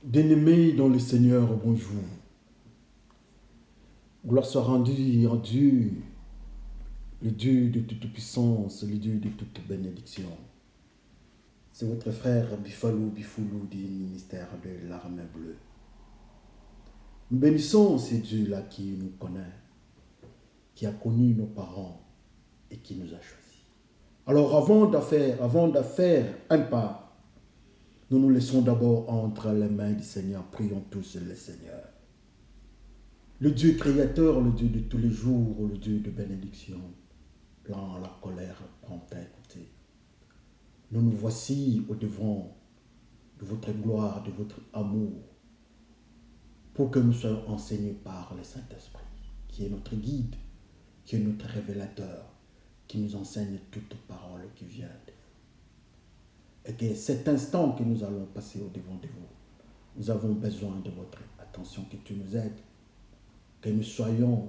Bien-aimés dans le Seigneur, bonjour. Gloire soit rendue en Dieu, le Dieu de toute puissance, le Dieu de toute bénédiction. C'est votre frère Bifoulou du ministère de l'Armée Bleue. Nous bénissons ce Dieu-là qui nous connaît, qui a connu nos parents et qui nous a choisis. Alors avant de faire un pas, nous nous laissons d'abord entre les mains du Seigneur. Prions tous le Seigneur. Le Dieu créateur, le Dieu de tous les jours, le Dieu de bénédiction, quand la colère prend à écouter. Nous nous voici au-devant de votre gloire, de votre amour, pour que nous soyons enseignés par le Saint-Esprit, qui est notre guide, qui est notre révélateur, qui nous enseigne toute parole qui vient de vous. Et que cet instant que nous allons passer au-devant de vous, nous avons besoin de votre attention, que tu nous aides, que nous soyons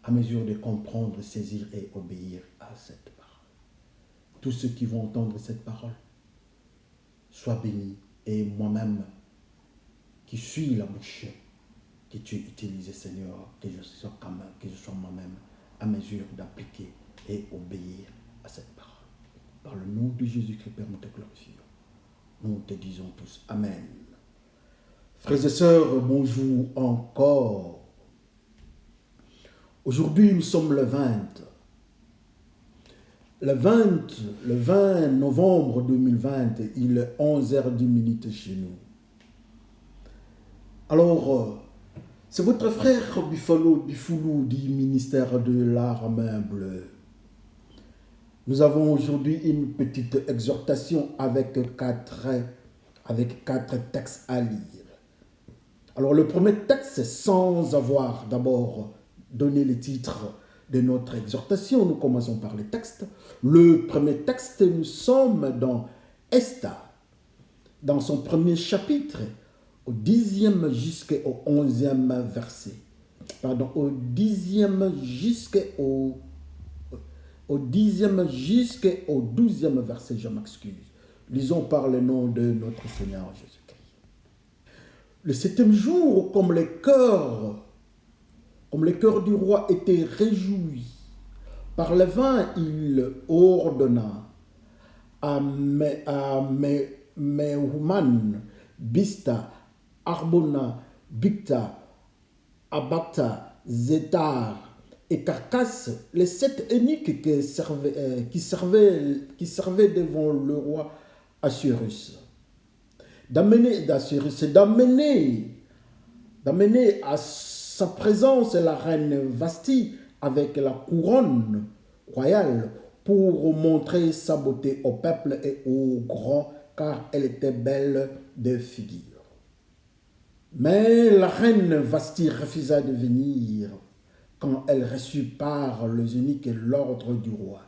à mesure de comprendre, saisir et obéir à cette parole. Tous ceux qui vont entendre cette parole, soient bénis. Et moi-même, qui suis la bouche que tu utilises, Seigneur, que je sois moi-même à mesure d'appliquer et obéir à cette parole. Par le nom de Jésus-Christ, Père, nous te glorifions. Nous te disons tous Amen. Frères et sœurs, bonjour encore. Aujourd'hui, nous sommes le 20 novembre 2020, il est 11h10 chez nous. Alors, c'est votre frère Bifoulou du ministère de l'Armée Bleue. Nous avons aujourd'hui une petite exhortation avec quatre textes à lire. Alors, le premier texte, sans avoir d'abord donné le titre de notre exhortation, nous commençons par le texte. Le premier texte, nous sommes dans Esther, dans son premier chapitre, au 10e jusqu'au 11e verset. Pardon, au 10e jusqu'au 12e verset, je m'excuse. Lisons par le nom de notre Seigneur Jésus-Christ. Le 7e jour, comme le cœur du roi était réjoui par le vin, il ordonna à Mehuman, Bista, Arbona, Bicta, Abata, Zétar et Carcasse, les 7 eunuques qui servaient devant le roi Assuérus. D'amener à sa présence la reine Vasti avec la couronne royale pour montrer sa beauté au peuple et aux grands, car elle était belle de figure. Mais la reine Vasti refusa de venir quand elle reçut par les eunuques l'ordre du roi.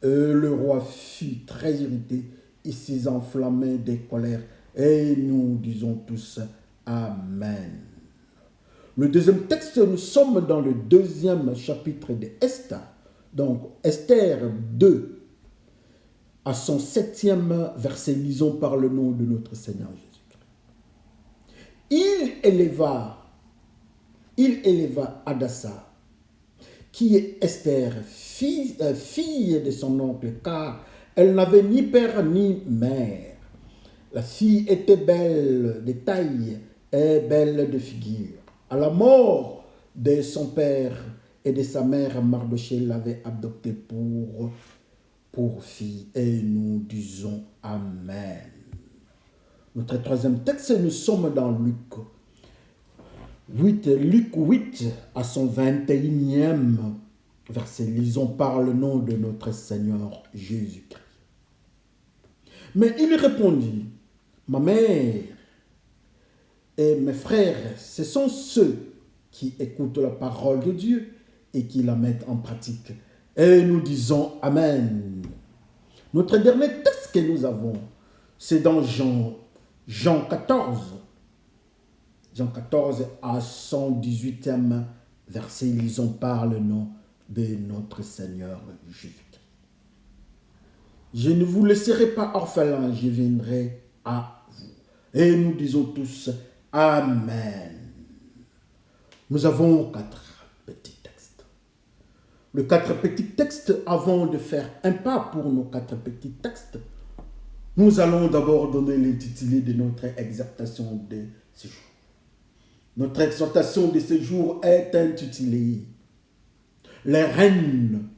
Et le roi fut très irrité et s'y enflammait de colère. Et nous disons tous Amen. Le deuxième texte, nous sommes dans le 2e chapitre de Esther. Donc, Esther 2, à son 7e verset, lisons par le nom de notre Seigneur Jésus-Christ. Il éleva Hadassa, qui est Esther, fille de son oncle, car elle n'avait ni père ni mère. La fille était belle de taille et belle de figure. À la mort de son père et de sa mère, Mardoché l'avait adoptée pour fille. Et nous disons Amen. Notre troisième texte, nous sommes dans Luc 8, à son 21e verset. Lisons par le nom de notre Seigneur Jésus-Christ. Mais il répondit, ma mère et mes frères, ce sont ceux qui écoutent la parole de Dieu et qui la mettent en pratique. Et nous disons Amen. Notre dernier texte que nous avons, c'est dans Jean 14. Jean 14 à son 18e verset, lisons par le nom de notre Seigneur Jésus-Christ. Je ne vous laisserai pas orphelins, je viendrai à vous. Et nous disons tous Amen. Nous avons 4 petits textes. Les 4 petits textes, avant de faire un pas pour nos 4 petits textes, nous allons d'abord donner l'intitulé de notre exhortation de ce jour. Notre exhortation de ce jour est intitulée les reines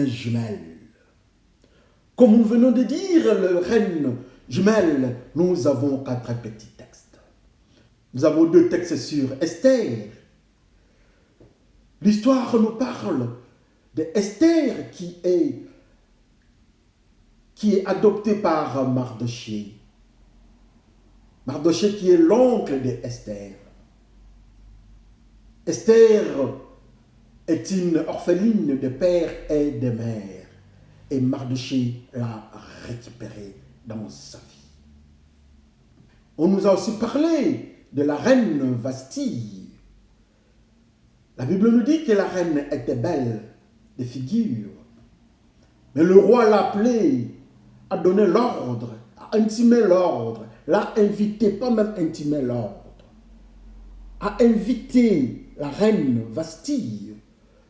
jumelles. Comme nous venons de dire, les reines jumelles, nous avons 4 petits textes. Nous avons 2 textes sur Esther. L'histoire nous parle d'Esther qui est adoptée par Mardochée. Mardochée qui est l'oncle d'Esther. Esther est une orpheline de père et de mère. Et Mardochée l'a récupérée dans sa vie. On nous a aussi parlé de la reine Vasti. La Bible nous dit que la reine était belle de figure. Mais le roi l'a appelée, a donné l'ordre, a intimé l'ordre, l'a invité, pas même intimé l'ordre, a invité la reine Vasti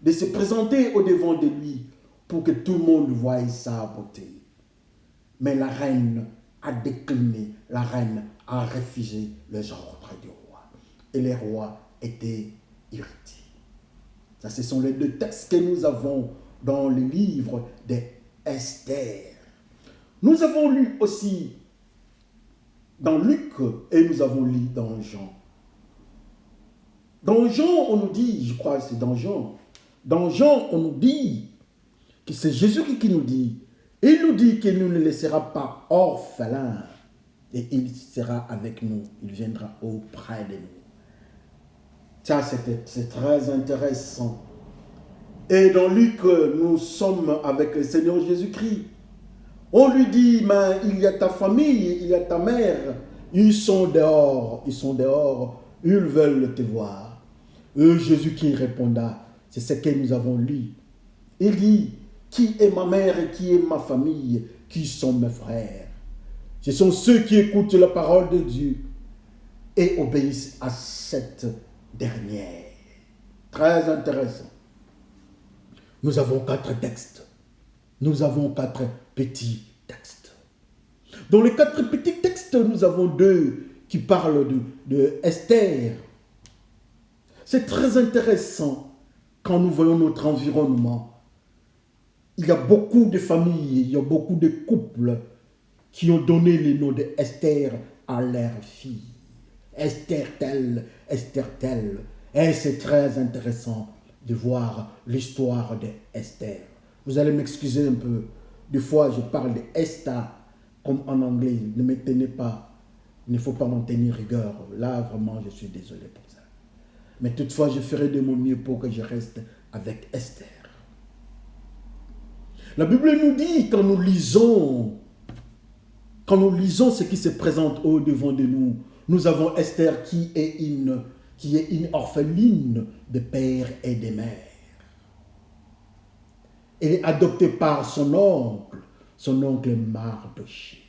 de se présenter au devant de lui pour que tout le monde voie sa beauté. Mais la reine a décliné, la reine a refusé les ordres du roi. Et les rois étaient irrités. Ça, ce sont les 2 textes que nous avons dans le livre d'Esther. Nous avons lu aussi dans Luc et nous avons lu dans Jean. Dans Jean, on nous dit, je crois que c'est dans Jean, on nous dit que c'est Jésus qui nous dit, il nous dit qu'il ne nous laissera pas orphelins et il sera avec nous, il viendra auprès de nous. Ça, c'est très intéressant. Et dans Luc, nous sommes avec le Seigneur Jésus-Christ. On lui dit, mais il y a ta famille, il y a ta mère, ils sont dehors, ils veulent te voir. Et Jésus qui répondra, c'est ce que nous avons lu. Il dit, qui est ma mère et qui est ma famille, qui sont mes frères? Ce sont ceux qui écoutent la parole de Dieu et obéissent à cette dernière. Très intéressant. Nous avons 4 textes. Nous avons 4 petits textes. Dans les 4 petits textes, nous avons 2 qui parlent de Esther. C'est très intéressant quand nous voyons notre environnement. Il y a beaucoup de familles, il y a beaucoup de couples qui ont donné le nom d'Esther à leur fille. Esther telle, Esther telle. Et c'est très intéressant de voir l'histoire d'Esther. Vous allez m'excuser un peu. Des fois, je parle d'Esther comme en anglais. Ne me tenez pas. Il ne faut pas m'en tenir rigueur. Là, vraiment, je suis désolé pour ça. Mais toutefois, je ferai de mon mieux pour que je reste avec Esther. La Bible nous dit, quand nous lisons ce qui se présente au devant de nous, nous avons Esther qui est une orpheline de père et de mère. Elle est adoptée par son oncle Mardochée.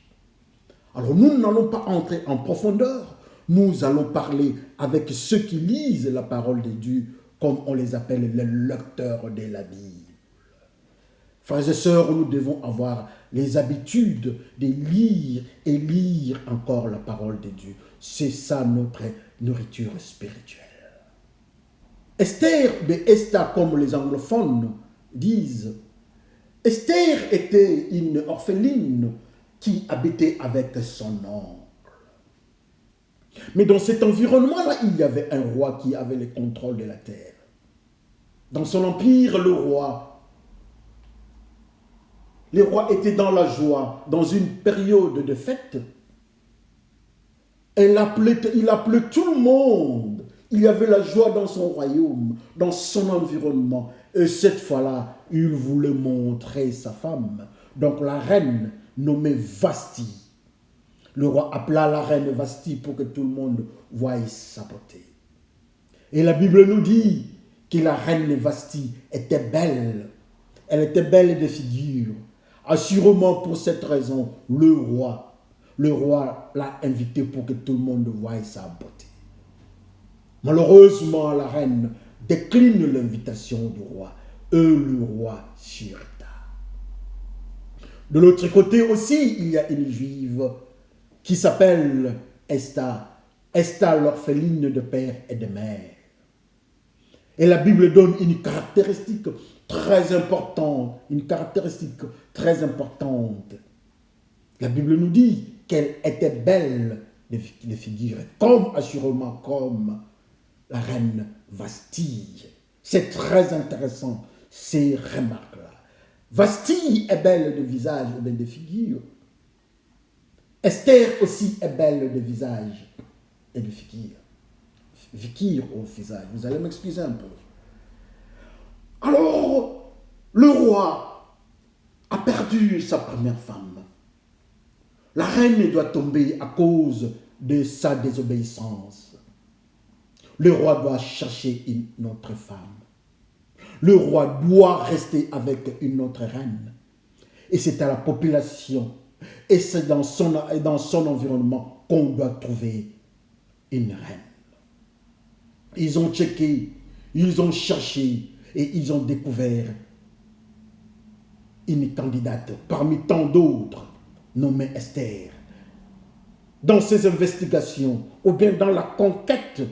Alors nous n'allons pas entrer en profondeur, nous allons parler avec ceux qui lisent la parole de Dieu, comme on les appelle les lecteurs de la Bible. Frères et sœurs, nous devons avoir les habitudes de lire et lire encore la parole de Dieu. C'est ça notre nourriture spirituelle. Esther, comme les anglophones disent, Esther était une orpheline qui habitait avec son oncle. Mais dans cet environnement-là, il y avait un roi qui avait le contrôle de la terre. Dans son empire, le roi était dans la joie, dans une période de fête. Il appelait tout le monde. Il y avait la joie dans son royaume, dans son environnement. Et cette fois-là, il voulait montrer sa femme. Donc la reine nommée Vasti. Le roi appela la reine Vasti pour que tout le monde voie sa beauté. Et la Bible nous dit que la reine Vasti était belle. Elle était belle de figure. Assurément pour cette raison, le roi le roi l'a invitée pour que tout le monde voie sa beauté. Malheureusement, la reine décline l'invitation du roi et le roi s'irrita. De l'autre côté aussi, il y a une juive qui s'appelle Esther. Esther, l'orpheline de père et de mère. Et la Bible donne une caractéristique très importante, La Bible nous dit qu'elle était belle de figure, assurément comme la reine Vasti. C'est très intéressant, ces remarques-là. Vasti est belle de visage ou bien de figure. Esther aussi est belle de visage et de figure. Figure au visage. Vous allez m'excuser un peu. Alors, le roi a perdu sa première femme. La reine doit tomber à cause de sa désobéissance. Le roi doit chercher une autre femme. Le roi doit rester avec une autre reine. Et c'est à la population, et c'est dans son environnement qu'on doit trouver une reine. Ils ont checké, ils ont cherché, et ils ont découvert une candidate parmi tant d'autres, nommée Esther. Dans ces investigations, ou bien dans la conquête,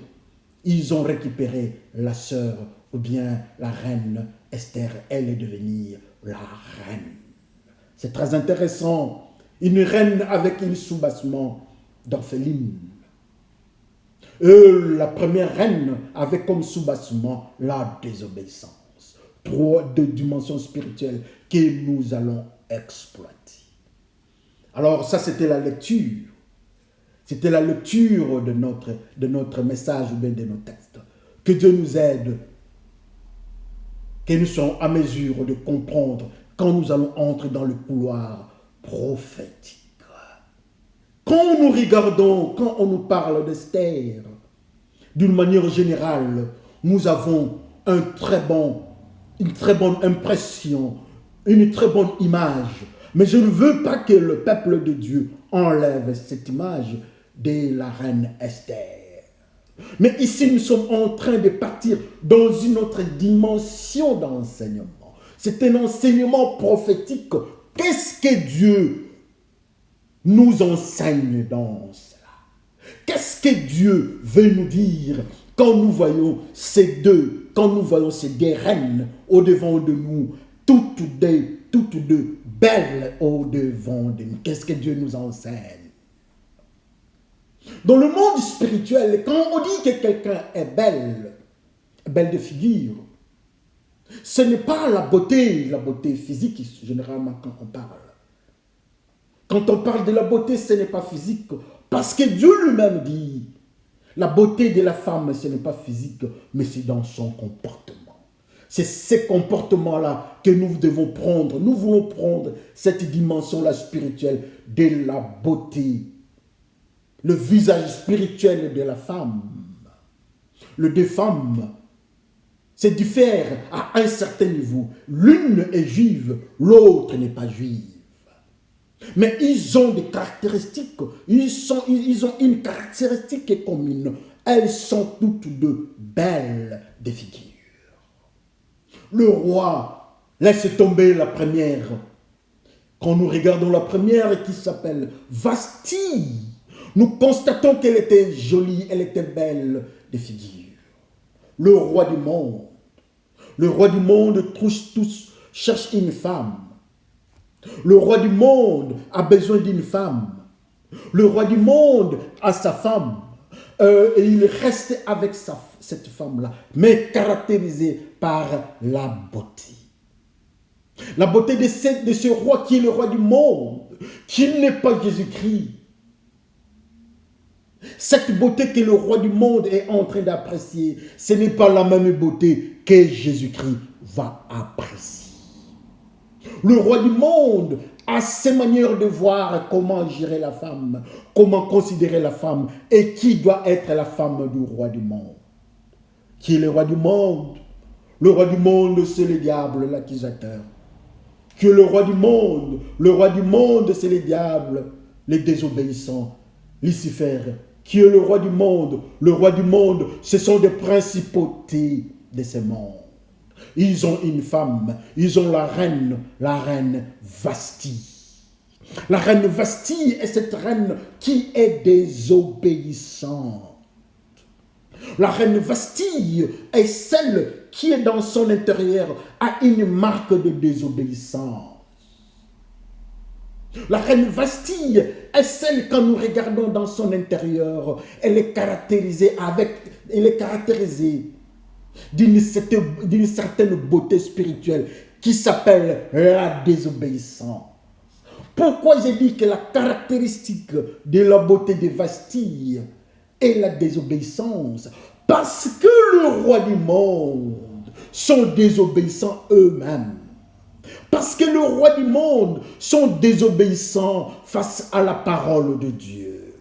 ils ont récupéré la sœur, ou bien la reine Esther. Elle est devenue la reine. C'est très intéressant. Une reine avec un soubassement d'orpheline. La première reine avait comme soubassement la désobéissance. Deux dimensions spirituelles que nous allons exploiter. Alors ça, c'était la lecture. C'était la lecture de notre message ou bien de nos textes. Que Dieu nous aide, que nous soyons à mesure de comprendre quand nous allons entrer dans le couloir prophétique. Quand nous regardons, quand on nous parle d'Esther, d'une manière générale, nous avons une très bonne impression, une très bonne image. Mais je ne veux pas que le peuple de Dieu enlève cette image de la reine Esther. Mais ici, nous sommes en train de partir dans une autre dimension d'enseignement. C'est un enseignement prophétique. Qu'est-ce que Dieu nous enseigne dans cela? Qu'est-ce que Dieu veut nous dire quand nous voyons ces deux reines au-devant de nous, toutes deux belles au-devant de nous? Qu'est-ce que Dieu nous enseigne? Dans le monde spirituel, quand on dit que quelqu'un est belle de figure, ce n'est pas la beauté physique, généralement, quand on parle. Quand on parle de la beauté, ce n'est pas physique. Parce que Dieu lui-même dit, la beauté de la femme, ce n'est pas physique, mais c'est dans son comportement. C'est ce comportement-là que nous devons prendre. Nous voulons prendre cette dimension-là spirituelle de la beauté. Le visage spirituel de la femme. Les deux femmes se diffèrent à un certain niveau. L'une est juive, l'autre n'est pas juive. Mais ils ont des caractéristiques, ils ont une caractéristique commune. Elles sont toutes deux belles de figure. Le roi laisse tomber la première. Quand nous regardons la première qui s'appelle Vasti, nous constatons qu'elle était jolie, elle était belle de figure. Le roi du monde tous cherche une femme. Le roi du monde a besoin d'une femme. Le roi du monde a sa femme. Et il reste avec cette femme-là, mais caractérisée par la beauté. La beauté de ce roi qui est le roi du monde, qui n'est pas Jésus-Christ. Cette beauté que le roi du monde est en train d'apprécier, ce n'est pas la même beauté que Jésus-Christ va apprécier. Le roi du monde a ses manières de voir comment gérer la femme, comment considérer la femme et qui doit être la femme du roi du monde. Qui est le roi du monde? Le roi du monde, c'est le diable, l'accusateur. Qui est le roi du monde? Le roi du monde, c'est le diable, les désobéissants, Lucifer, qui est le roi du monde. Le roi du monde, ce sont des principautés de ce monde. Ils ont une femme, ils ont la reine Vasti. La reine Vasti est cette reine qui est désobéissante. La reine Vasti est celle qui est dans son intérieur a une marque de désobéissance. La reine Vasti est celle, quand nous regardons dans son intérieur, elle est caractérisée d'une certaine beauté spirituelle qui s'appelle la désobéissance. Pourquoi j'ai dit que la caractéristique de la beauté de Vasti est la désobéissance? Parce que le roi du monde sont désobéissants eux-mêmes. Parce que le roi du monde sont désobéissants face à la parole de Dieu.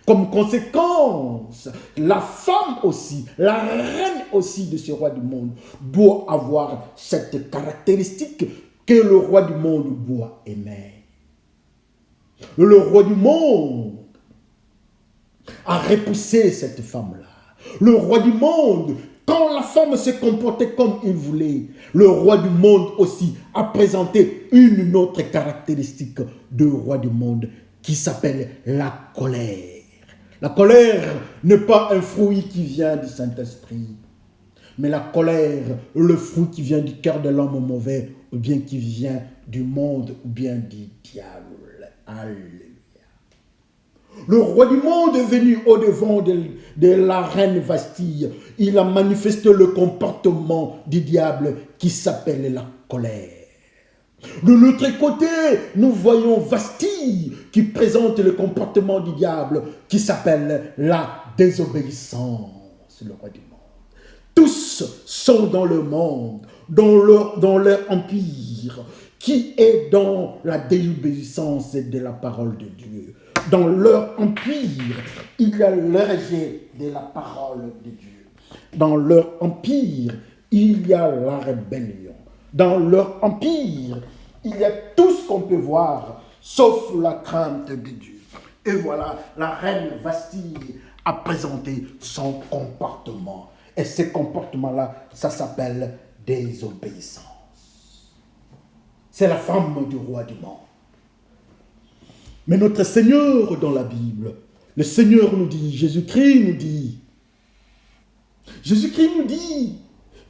Comme conséquence, la femme aussi, la reine aussi de ce roi du monde doit avoir cette caractéristique que le roi du monde doit aimer. Le roi du monde a repoussé cette femme-là. Le roi du monde, quand la femme se comportait comme il voulait, le roi du monde aussi a présenté une autre caractéristique du roi du monde qui s'appelle la colère. La colère n'est pas un fruit qui vient du Saint-Esprit, mais la colère, le fruit qui vient du cœur de l'homme mauvais, ou bien qui vient du monde, ou bien du diable. Alléluia. Le roi du monde est venu au-devant de la reine Vasti. Il a manifesté le comportement du diable qui s'appelle la colère. De l'autre côté, nous voyons Vasti qui présente le comportement du diable qui s'appelle la désobéissance, le roi du monde. Tous sont dans le monde, dans leur empire, qui est dans la désobéissance de la parole de Dieu. Dans leur empire, il y a le rejet de la parole de Dieu. Dans leur empire, il y a la rébellion. Dans leur empire, il y a tout ce qu'on peut voir, sauf la crainte de Dieu. Et voilà, la reine Vasti a présenté son comportement. Et ce comportement-là, ça s'appelle désobéissance. C'est la femme du roi du monde. Mais notre Seigneur dans la Bible, le Seigneur nous dit, Jésus-Christ nous dit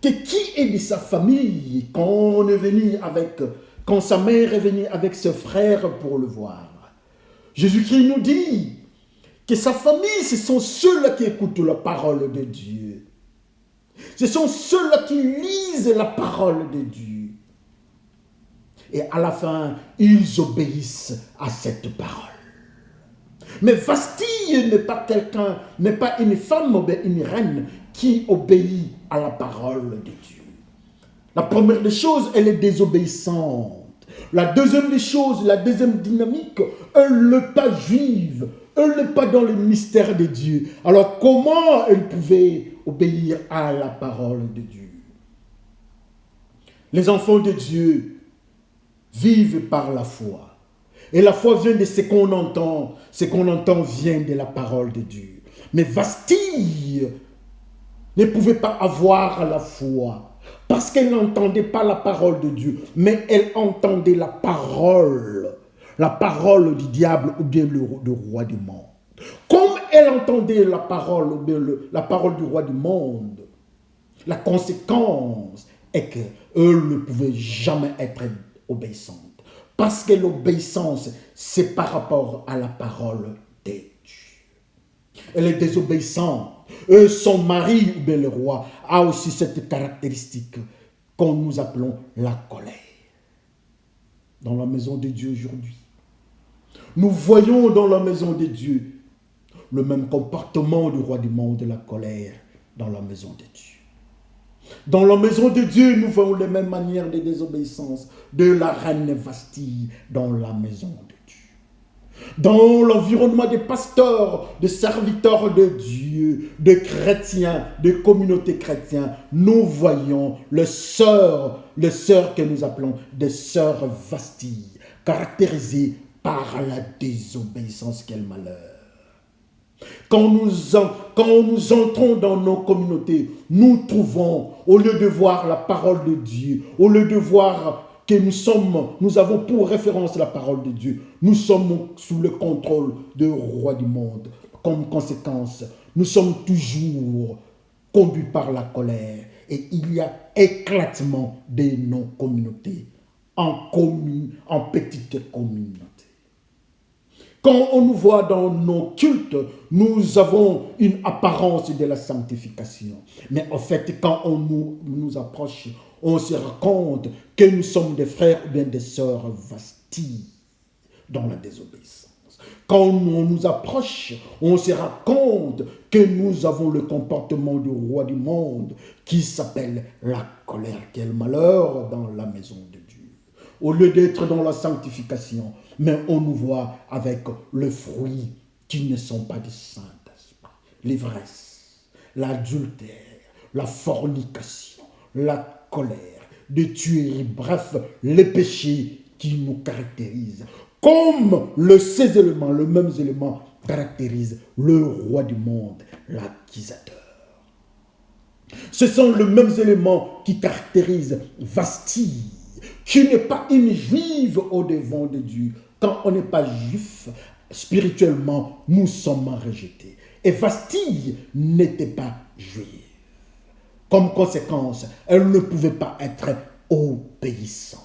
que qui est de sa famille quand sa mère est venue avec ses frères pour le voir. Jésus-Christ nous dit que sa famille, ce sont ceux-là qui écoutent la parole de Dieu. Ce sont ceux-là qui lisent la parole de Dieu. Et à la fin, ils obéissent à cette parole. Mais Vasti n'est pas quelqu'un, n'est pas une femme, mais une reine qui obéit à la parole de Dieu. La première des choses, elle est désobéissante. La deuxième des choses, la deuxième dynamique, elle n'est pas juive, elle n'est pas dans le mystère de Dieu. Alors comment elle pouvait obéir à la parole de Dieu? Les enfants de Dieu vivent par la foi. Et la foi vient de ce qu'on entend. Ce qu'on entend vient de la parole de Dieu. Mais Vasti ne pouvait pas avoir la foi parce qu'elle n'entendait pas la parole de Dieu, mais elle entendait la parole du diable ou bien du roi du monde. Comme elle entendait la parole ou bien la parole du roi du monde, la conséquence est qu'elle ne pouvait jamais être obéissante. Parce que l'obéissance, c'est par rapport à la parole de Dieu. Elle est désobéissante. Et son mari, ou bien le roi, a aussi cette caractéristique qu'on nous appelons la colère. Dans la maison de Dieu aujourd'hui, nous voyons dans la maison de Dieu le même comportement du roi du monde, de la colère, dans la maison de Dieu. Dans la maison de Dieu, nous voyons les mêmes manières de désobéissance de la reine Vasti dans la maison de Dieu. Dans l'environnement des pasteurs, des serviteurs de Dieu, de chrétiens, de communautés chrétiennes, nous voyons les sœurs que nous appelons des sœurs Vasti, caractérisées par la désobéissance, quel malheur. Quand nous entrons dans nos communautés, nous trouvons, au lieu de voir la parole de Dieu, au lieu de voir que nous avons pour référence la parole de Dieu, nous sommes sous le contrôle du roi du monde. Comme conséquence, nous sommes toujours conduits par la colère et il y a éclatement de nos communautés en petites communautés. Quand on nous voit dans nos cultes, nous avons une apparence de la sanctification. Mais en fait, quand on nous approche, on se rend compte que nous sommes des frères ou bien des sœurs vastis dans la désobéissance. Quand on nous approche, on se rend compte que nous avons le comportement du roi du monde qui s'appelle la colère. Quel malheur dans la maison de Dieu. Au lieu d'être dans la sanctification, mais on nous voit avec le fruit qui ne sont pas du Saint-Esprit. L'ivresse, l'adultère, la fornication, la colère, de tuerie, bref, les péchés qui nous caractérisent. Comme ces éléments, le même élément caractérise le roi du monde, l'accusateur. Ce sont les mêmes éléments qui caractérisent Vasti, qui n'est pas une juive au devant de Dieu. Quand on n'est pas juif, spirituellement, nous sommes rejetés. Et Vasti n'était pas juive. Comme conséquence, elle ne pouvait pas être obéissante.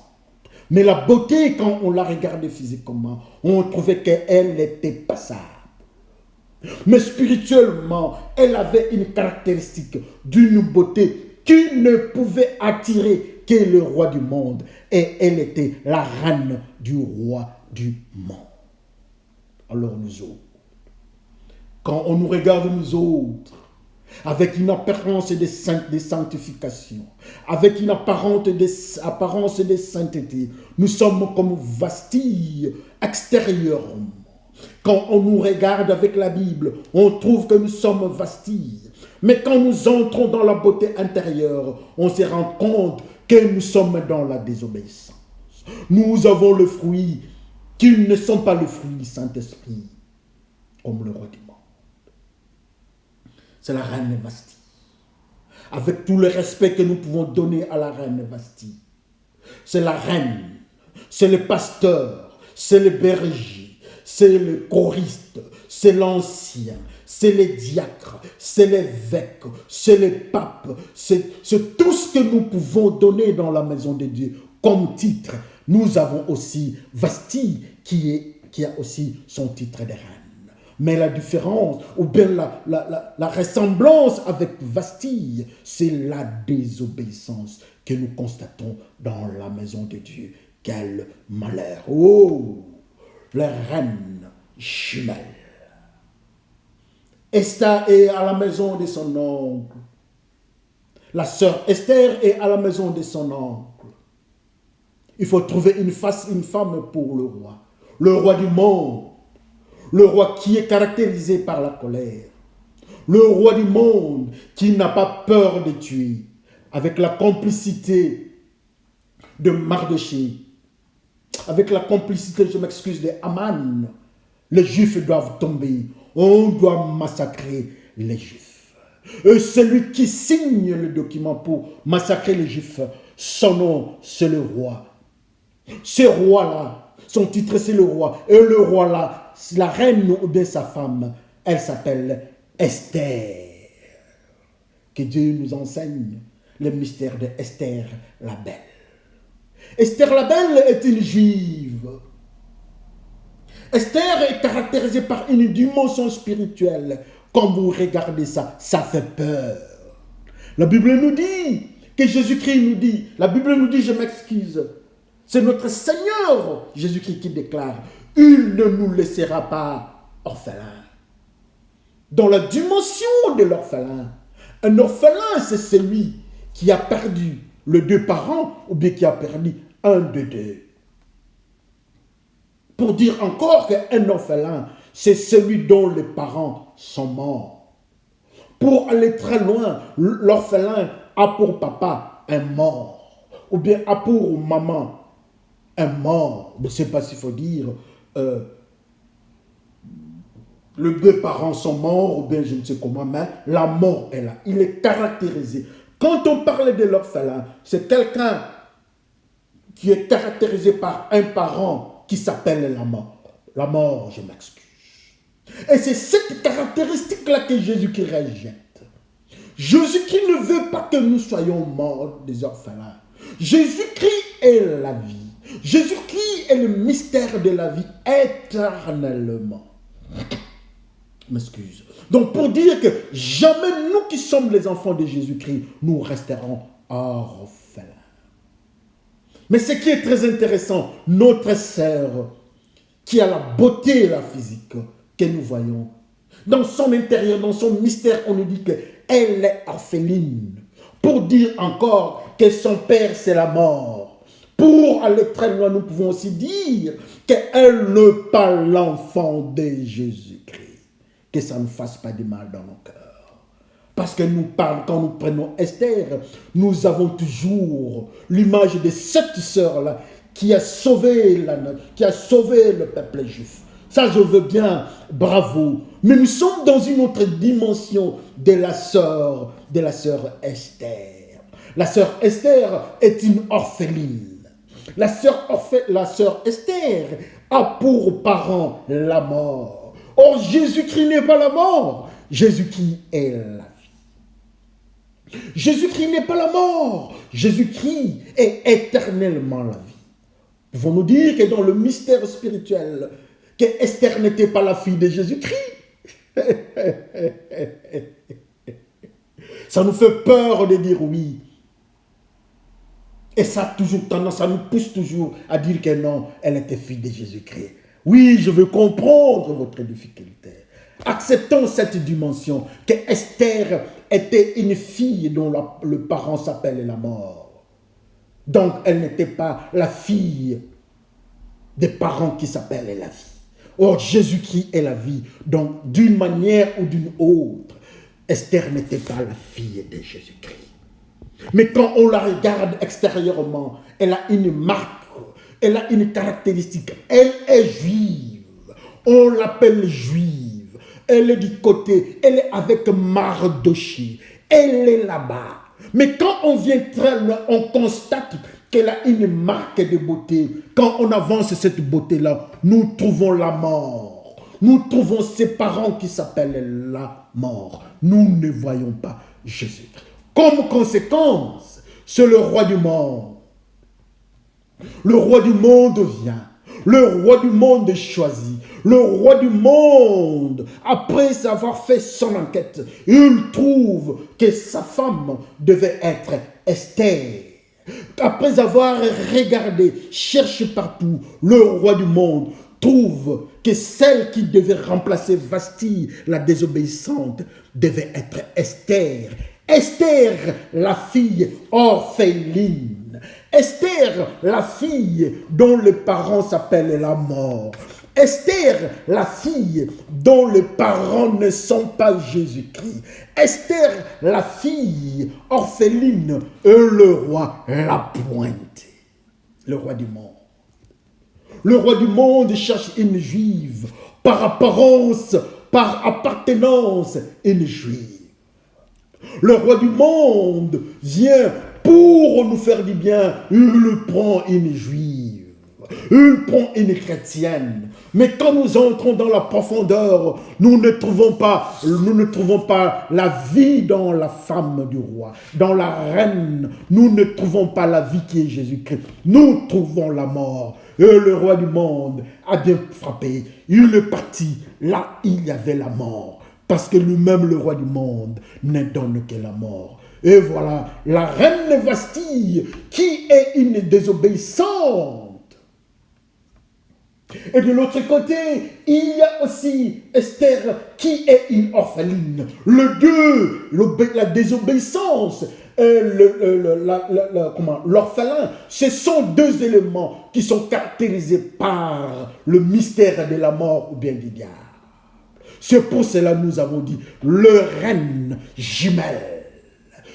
Mais la beauté, quand on la regardait physiquement, on trouvait qu'elle était passable. Mais spirituellement, elle avait une caractéristique d'une beauté qui ne pouvait attirer que le roi du monde. Et elle était la reine du roi du monde. Alors nous autres, quand on nous regarde nous autres, avec une apparence de sanctification, avec une apparence de sainteté, nous sommes comme Vasti extérieurement. Quand on nous regarde avec la Bible, on trouve que nous sommes Vasti. Mais quand nous entrons dans la beauté intérieure, on se rend compte que nous sommes dans la désobéissance. Nous avons le fruit qui ne sont pas le fruit du Saint-Esprit, comme le roi du monde. C'est la reine Vasti. Avec tout le respect que nous pouvons donner à la reine Vasti. C'est la reine, c'est le pasteur, c'est le berger, c'est le choriste, c'est l'ancien, c'est les diacres, c'est l'évêque, c'est les papes, c'est tout ce que nous pouvons donner dans la maison de Dieu comme titre. Nous avons aussi Vasti qui a aussi son titre de reine. Mais la différence, ou bien la ressemblance avec Vasti, c'est la désobéissance que nous constatons dans la maison de Dieu. Quel malheur! Oh! La reine jumelle. Esther est à la maison de son oncle. La sœur Esther est à la maison de son oncle. Il faut trouver une femme pour le roi du monde. Le roi qui est caractérisé par la colère. Le roi du monde qui n'a pas peur de tuer. Avec la complicité de Mardochée. Avec la complicité, je m'excuse, de Haman. Les Juifs doivent tomber. On doit massacrer les Juifs. Et celui qui signe le document pour massacrer les Juifs, son nom, c'est le roi. Ce roi-là, son titre, c'est le roi. Et le roi-là, la reine ou bien sa femme, elle s'appelle Esther. Que Dieu nous enseigne le mystère de Esther la Belle. Esther la Belle est une juive. Esther est caractérisée par une dimension spirituelle. Quand vous regardez ça, ça fait peur. La Bible nous dit, que Jésus-Christ nous dit, la Bible nous dit, je m'excuse, c'est notre Seigneur Jésus-Christ qui déclare, il ne nous laissera pas orphelins. Dans la dimension de l'orphelin, un orphelin, c'est celui qui a perdu les deux parents ou bien qui a perdu un de deux. Pour dire encore qu'un orphelin, c'est celui dont les parents sont morts. Pour aller très loin, l'orphelin a pour papa un mort, ou bien a pour maman un mort. Je ne sais pas s'il faut dire les deux parents sont morts, ou bien je ne sais comment, mais la mort est là. Il est caractérisé. Quand on parle de l'orphelin, c'est quelqu'un qui est caractérisé par un parent qui s'appelle la mort. La mort, je m'excuse. Et c'est cette caractéristique-là que Jésus-Christ rejette. Jésus-Christ ne veut pas que nous soyons morts des orphelins. Jésus-Christ est la vie. Jésus-Christ est le mystère de la vie éternellement. M'excuse. Donc pour dire que jamais nous qui sommes les enfants de Jésus-Christ, nous resterons orphelins. Mais ce qui est très intéressant, notre sœur, qui a la beauté et la physique que nous voyons, dans son intérieur, dans son mystère, on nous dit qu'elle est orpheline. Pour dire encore que son père, c'est la mort. Pour aller très loin, nous pouvons aussi dire qu'elle n'est pas l'enfant de Jésus-Christ. Que ça ne fasse pas de mal dans nos cœurs. Parce que quand nous prenons Esther, nous avons toujours l'image de cette sœur-là qui a sauvé le peuple juif. Ça, je veux bien, bravo. Mais nous sommes dans une autre dimension de la sœur Esther. La sœur Esther est une orpheline. La sœur Esther a pour parent la mort. Or, Jésus-Christ n'est pas la mort. Jésus-Christ est la vie. Jésus-Christ n'est pas la mort. Jésus-Christ est éternellement la vie. Pouvons-nous dire que dans le mystère spirituel, que Esther n'était pas la fille de Jésus-Christ? Ça nous fait peur de dire oui. Et ça a toujours tendance, ça nous pousse toujours à dire que non, elle était fille de Jésus-Christ. Oui, je veux comprendre votre difficulté. Acceptons cette dimension, que Esther était une fille dont le parent s'appelle la mort. Donc, elle n'était pas la fille des parents qui s'appellent la vie. Or, Jésus-Christ est la vie. Donc, d'une manière ou d'une autre, Esther n'était pas la fille de Jésus-Christ. Mais quand on la regarde extérieurement, elle a une marque. Elle a une caractéristique, elle est juive, on l'appelle juive, elle est du côté, elle est avec Mardochée, elle est là-bas. Mais quand on vient très loin, on constate qu'elle a une marque de beauté. Quand on avance cette beauté-là, nous trouvons la mort. Nous trouvons ses parents qui s'appellent la mort. Nous ne voyons pas Jésus. Comme conséquence, c'est le roi du monde. Le roi du monde vient. Le roi du monde est choisi. Le roi du monde, après avoir fait son enquête, il trouve que sa femme devait être Esther. Après avoir regardé, cherché partout, le roi du monde trouve que celle qui devait remplacer Vasti, la désobéissante, devait être Esther. Esther, la fille orpheline. Esther, la fille dont les parents s'appellent la mort. Esther, la fille dont les parents ne sont pas Jésus-Christ. Esther, la fille orpheline, et le roi l'a pointé. Le roi du monde. Le roi du monde cherche une juive par apparence, par appartenance, une juive. Le roi du monde vient pour nous faire du bien. Il prend une juive, il prend une chrétienne. Mais quand nous entrons dans la profondeur, nous ne trouvons pas la vie dans la femme du roi, dans la reine. Nous ne trouvons pas la vie qui est Jésus-Christ. Nous trouvons la mort. Et le roi du monde a bien frappé. Il est parti. Là, il y avait la mort. Parce que lui-même, le roi du monde, ne donne que la mort. Et voilà, la reine Vasti, qui est une désobéissante. Et de l'autre côté, il y a aussi Esther, qui est une orpheline. La désobéissance et l'orphelin, ce sont deux éléments qui sont caractérisés par le mystère de la mort ou bien du diable. C'est pour cela que nous avons dit, le reine jumelle.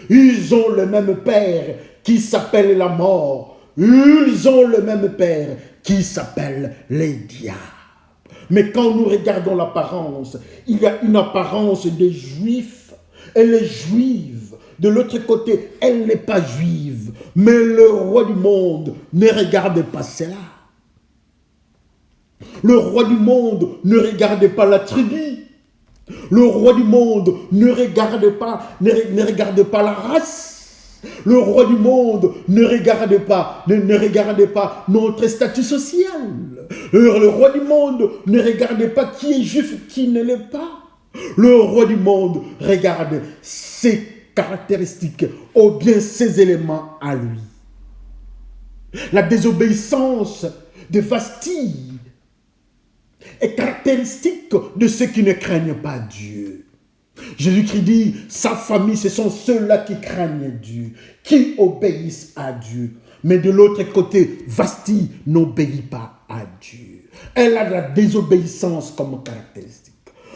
Ils ont le même père qui s'appelle la mort. Ils ont le même père qui s'appelle les diables. Mais quand nous regardons l'apparence, il y a une apparence des Juifs. Elle est juive. De l'autre côté, elle n'est pas juive. Mais le roi du monde ne regarde pas cela. Le roi du monde ne regarde pas la tribu. Le roi du monde ne regarde pas la race. Le roi du monde ne regarde pas notre statut social. Le roi du monde ne regarde pas qui est juif, qui ne l'est pas. Le roi du monde regarde ses caractéristiques ou bien ses éléments à lui. La désobéissance de Vasti est caractéristique de ceux qui ne craignent pas Dieu. Jésus-Christ dit, sa famille, ce sont ceux-là qui craignent Dieu, qui obéissent à Dieu. Mais de l'autre côté, Vasti n'obéit pas à Dieu. Elle a la désobéissance comme caractéristique.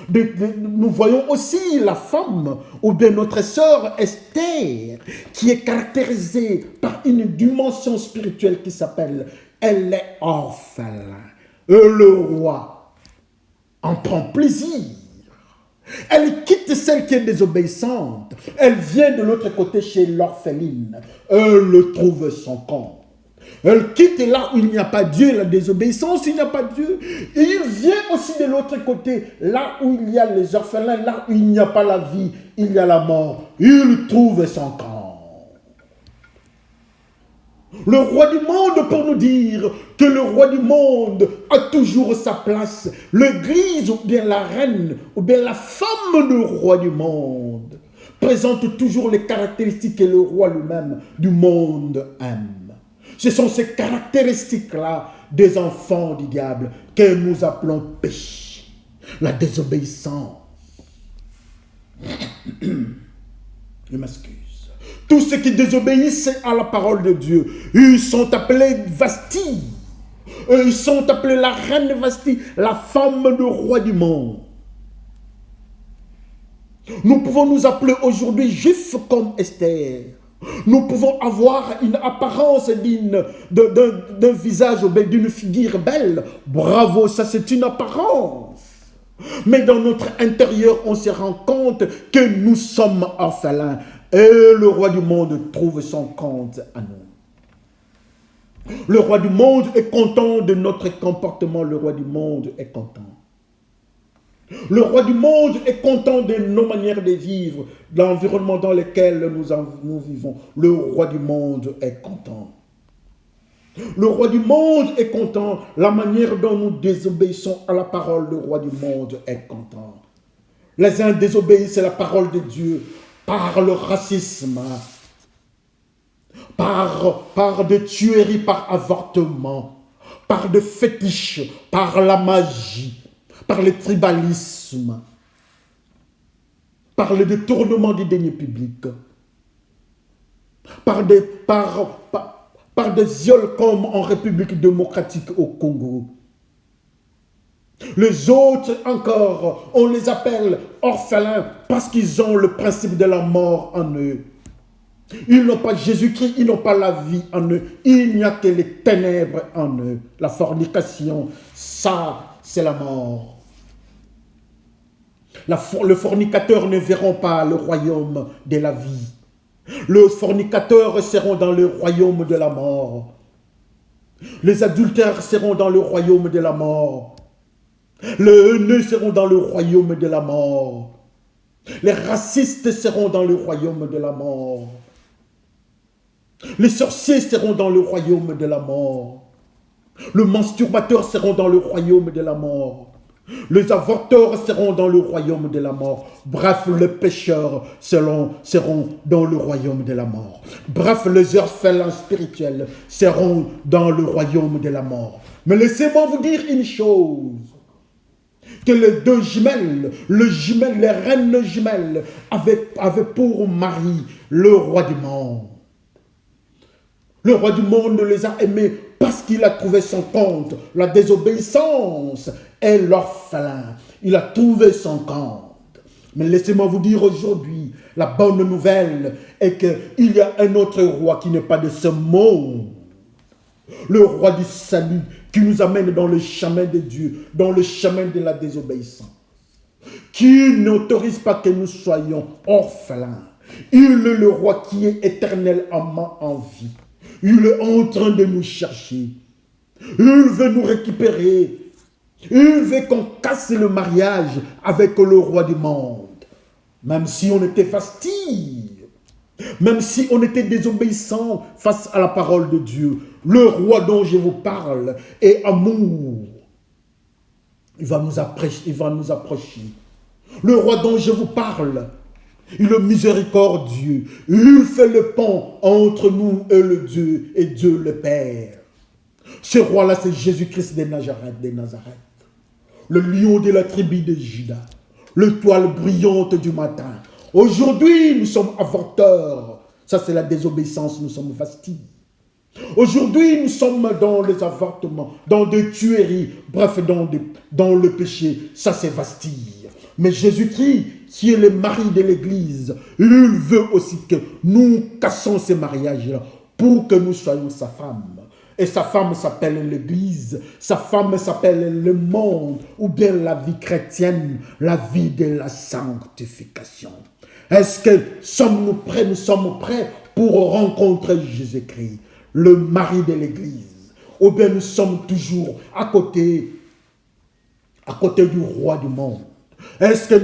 Nous voyons aussi la femme, ou bien notre sœur Esther, qui est caractérisée par une dimension spirituelle qui s'appelle, elle est orphelin. Et le roi en prend plaisir. Elle quitte celle qui est désobéissante. Elle vient de l'autre côté chez l'orpheline. Elle trouve son compte. Elle quitte là où il n'y a pas Dieu, la désobéissance, il n'y a pas Dieu. Et il vient aussi de l'autre côté, là où il y a les orphelins, là où il n'y a pas la vie, il y a la mort. Il trouve son camp. Le roi du monde, pour nous dire que le roi du monde a toujours sa place. L'église, ou bien la reine, ou bien la femme du roi du monde, présente toujours les caractéristiques que le roi lui-même du monde aime. Ce sont ces caractéristiques-là des enfants du diable que nous appelons péché. La désobéissance. Je m'excuse. Tous ceux qui désobéissent à la parole de Dieu, ils sont appelés Vasti. Ils sont appelés la reine Vasti, la femme du roi du monde. Nous pouvons nous appeler aujourd'hui juifs comme Esther. Nous pouvons avoir une apparence digne d'un visage, d'une figure belle. Bravo, ça c'est une apparence. Mais dans notre intérieur, on se rend compte que nous sommes orphelins. Et le roi du monde trouve son compte à nous. Le roi du monde est content de notre comportement. Le roi du monde est content. Le roi du monde est content de nos manières de vivre, de l'environnement dans lequel nous vivons. Le roi du monde est content. Le roi du monde est content. La manière dont nous désobéissons à la parole, le roi du monde est content. Les uns désobéissent à la parole de Dieu par le racisme, par de tueries, par avortement, par de fétiches, par la magie, par le tribalisme, par le détournement des deniers publics, par des viols comme en République démocratique au Congo. Les autres encore, on les appelle orphelins parce qu'ils ont le principe de la mort en eux. Ils n'ont pas Jésus-Christ, ils n'ont pas la vie en eux. Il n'y a que les ténèbres en eux. La fornication, ça, c'est la mort. Le fornicateur ne verront pas le royaume de la vie. Les fornicateurs seront dans le royaume de la mort. Les adultères seront dans le royaume de la mort. Les haineux seront dans le royaume de la mort. Les racistes seront dans le royaume de la mort. Les sorciers seront dans le royaume de la mort. Les masturbateurs seront dans le royaume de la mort. Les avorteurs seront dans le royaume de la mort. Bref, les pécheurs seront dans le royaume de la mort. Bref, les orphelins spirituels seront dans le royaume de la mort. Mais laissez-moi vous dire une chose. Que les deux jumelles, les reines jumelles, avaient pour mari le roi du monde. Le roi du monde les a aimés parce qu'il a trouvé son compte. La désobéissance est l'orphelin. Il a trouvé son compte. Mais laissez-moi vous dire aujourd'hui, la bonne nouvelle est qu'il y a un autre roi qui n'est pas de ce monde. Le roi du salut qui nous amène dans le chemin de Dieu, dans le chemin de la désobéissance, qui n'autorise pas que nous soyons orphelins. Il est le roi qui est éternellement en vie. Il est en train de nous chercher. Il veut nous récupérer. Il veut qu'on casse le mariage avec le roi du monde. Même si on était fastidieux, même si on était désobéissant face à la parole de Dieu, le roi dont je vous parle est amour. Il va nous approcher. Le roi dont je vous parle, il est miséricordieux. Il fait le pont entre nous et le Dieu et Dieu le Père. Ce roi-là, c'est Jésus-Christ de Nazareth, le lion de la tribu de Juda, l'étoile brillante du matin. Aujourd'hui, nous sommes avorteurs. Ça, c'est la désobéissance, nous sommes fastidieux. Aujourd'hui, nous sommes dans les avortements, dans des tueries, bref, dans le péché. Ça, c'est vastille. Mais Jésus-Christ, qui est le mari de l'Église, il veut aussi que nous cassons ces mariages-là pour que nous soyons sa femme. Et sa femme s'appelle l'Église, sa femme s'appelle le monde, ou bien la vie chrétienne, la vie de la sanctification. Est-ce que sommes-nous prêts? Nous sommes prêts pour rencontrer Jésus-Christ, le mari de l'Église. Ou bien nous sommes toujours à côté du roi du monde. Est-ce que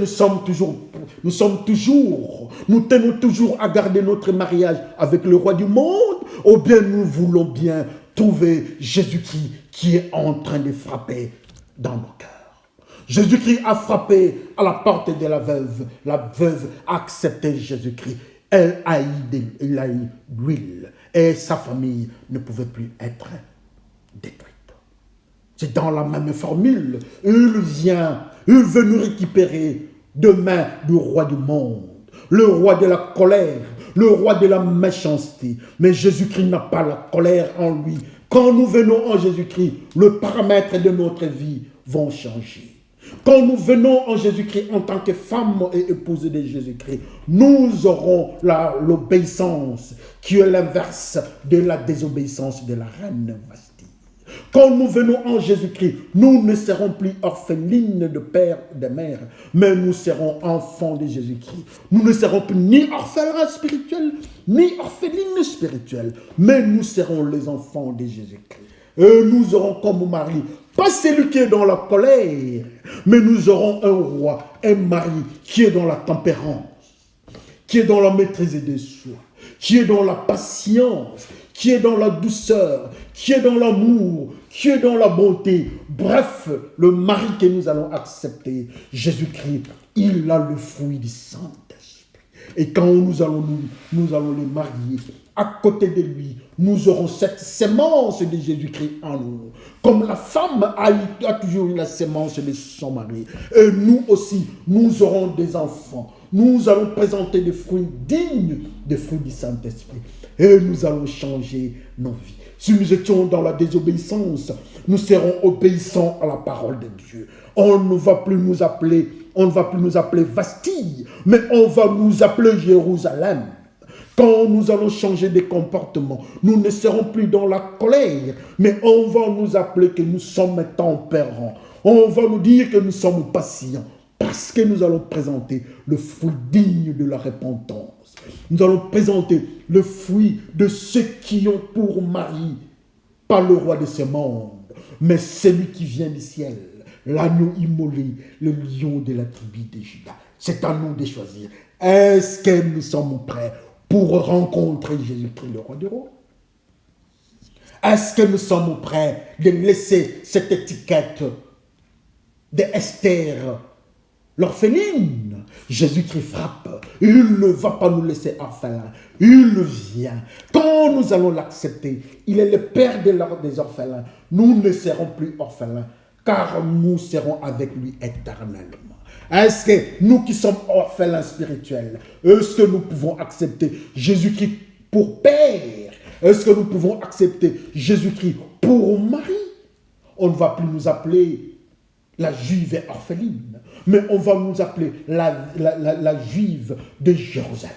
nous tenons toujours à garder notre mariage avec le roi du monde? Ou bien nous voulons bien trouver Jésus-Christ qui est en train de frapper dans nos cœurs? Jésus-Christ a frappé à la porte de la veuve. La veuve a accepté Jésus-Christ. Elle a eu l'huile. Et sa famille ne pouvait plus être détruite. C'est dans la même formule. Il veut nous récupérer demain du roi du monde. Le roi de la colère, le roi de la méchanceté. Mais Jésus-Christ n'a pas la colère en lui. Quand nous venons en Jésus-Christ, le paramètre de notre vie vont changer. Quand nous venons en Jésus-Christ en tant que femme et épouse de Jésus-Christ, nous aurons l'obéissance qui est l'inverse de la désobéissance de la reine Vastille. Quand nous venons en Jésus-Christ, nous ne serons plus orphelines de père et de mère, mais nous serons enfants de Jésus-Christ. Nous ne serons plus ni orphelins spirituels, ni orphelines spirituelles, mais nous serons les enfants de Jésus-Christ. Et nous aurons comme mari, pas celui qui est dans la colère, mais nous aurons un roi, un mari qui est dans la tempérance, qui est dans la maîtrise des soi, qui est dans la patience, qui est dans la douceur, qui est dans l'amour, qui est dans la bonté. Bref, le mari que nous allons accepter, Jésus-Christ, il a le fruit du Saint-Esprit. Et quand nous allons les marier, à côté de lui, nous aurons cette sémence de Jésus-Christ en nous. Comme la femme a toujours eu la sémence de son mari. Et nous aussi, nous aurons des enfants. Nous allons présenter des fruits dignes des fruits du Saint-Esprit. Et nous allons changer nos vies. Si nous étions dans la désobéissance, nous serons obéissants à la parole de Dieu. On ne va plus nous appeler Vastille, mais on va nous appeler Jérusalem. Quand nous allons changer de comportement, nous ne serons plus dans la colère, mais on va nous appeler que nous sommes tempérants. On va nous dire que nous sommes patients, parce que nous allons présenter le fruit digne de la repentance. Nous allons présenter le fruit de ceux qui ont pour mari, pas le roi de ce monde, mais celui qui vient du ciel, l'agneau immolé, le lion de la tribu de Juda. C'est à nous de choisir. Est-ce que nous sommes prêts pour rencontrer Jésus-Christ, le roi des rois? Est-ce que nous sommes prêts de laisser cette étiquette d'Esther, l'orpheline? Jésus-Christ frappe. Il ne va pas nous laisser orphelins. Il vient. Quand nous allons l'accepter, il est le père des orphelins. Nous ne serons plus orphelins, car nous serons avec lui éternellement. Est-ce que nous qui sommes orphelins spirituels, est-ce que nous pouvons accepter Jésus-Christ pour père? Est-ce que nous pouvons accepter Jésus-Christ pour mari? On ne va plus nous appeler la juive orpheline, mais on va nous appeler la juive de Jérusalem.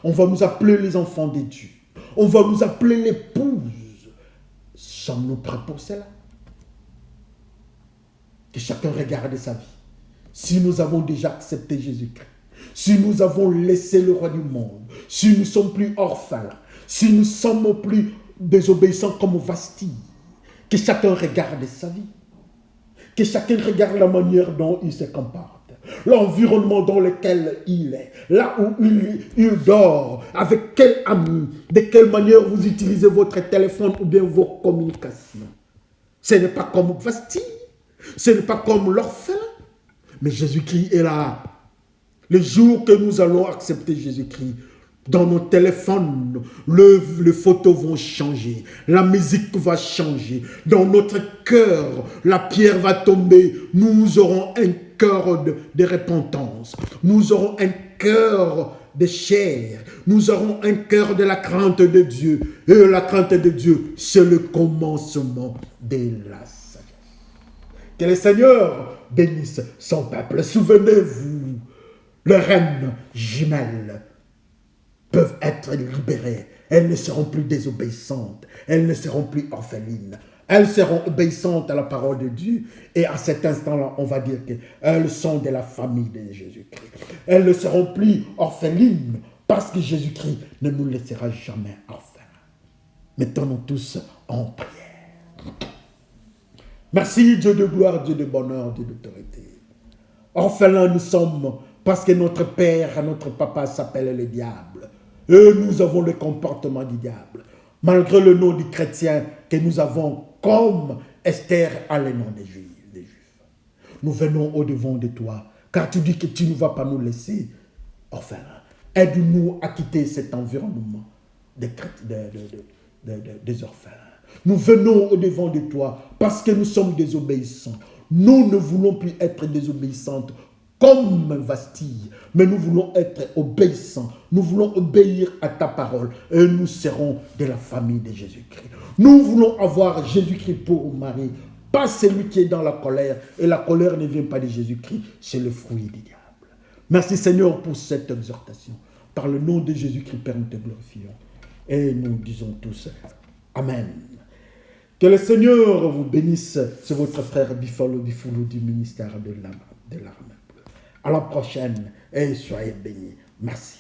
On va nous appeler les enfants de Dieu. On va nous appeler l'épouse Sommes-nous prêts pour cela? Que chacun regarde sa vie. Si nous avons déjà accepté Jésus-Christ, si nous avons laissé le roi du monde, si nous ne sommes plus orphelins, si nous ne sommes plus désobéissants comme Vasti, que chacun regarde sa vie. Que chacun regarde la manière dont il se comporte, l'environnement dans lequel il est, là où il dort, avec quel ami, de quelle manière vous utilisez votre téléphone ou bien vos communications. Ce n'est pas comme Vasti, ce n'est pas comme l'orphelin, mais Jésus-Christ est là. Le jour que nous allons accepter Jésus-Christ, dans nos téléphones, les photos vont changer, la musique va changer, dans notre cœur, la pierre va tomber, nous aurons un cœur de repentance, nous aurons un cœur de chair, nous aurons un cœur de la crainte de Dieu, et la crainte de Dieu, c'est le commencement de la sagesse. Que le Seigneur bénisse son peuple. Souvenez-vous, les reines jumelles peuvent être libérées. Elles ne seront plus désobéissantes. Elles ne seront plus orphelines. Elles seront obéissantes à la parole de Dieu. Et à cet instant-là, on va dire qu'elles sont de la famille de Jésus-Christ. Elles ne seront plus orphelines parce que Jésus-Christ ne nous laissera jamais orphelins. Mettons-nous tous en prière. Merci Dieu de gloire, Dieu de bonheur, Dieu d'autorité. Orphelins nous sommes parce que notre père, notre papa s'appelle le diable. Et nous avons le comportement du diable. Malgré le nom du chrétien que nous avons comme Esther a le nom des Juifs. Nous venons au-devant de toi, car tu dis que tu ne vas pas nous laisser orphelins. Aide-nous à quitter cet environnement des orphelins. Nous venons au-devant de toi parce que nous sommes désobéissants. Nous ne voulons plus être désobéissantes comme Vasti, mais nous voulons être obéissants. Nous voulons obéir à ta parole et nous serons de la famille de Jésus-Christ. Nous voulons avoir Jésus-Christ pour mari, pas celui qui est dans la colère. Et la colère ne vient pas de Jésus-Christ, c'est le fruit du diable. Merci Seigneur pour cette exhortation. Par le nom de Jésus-Christ, Père, nous te glorifions. Et nous disons tous Amen. Que le Seigneur vous bénisse. C'est votre frère Bifalo Bifoulou du ministère de l'armée. À la prochaine et soyez bénis. Merci.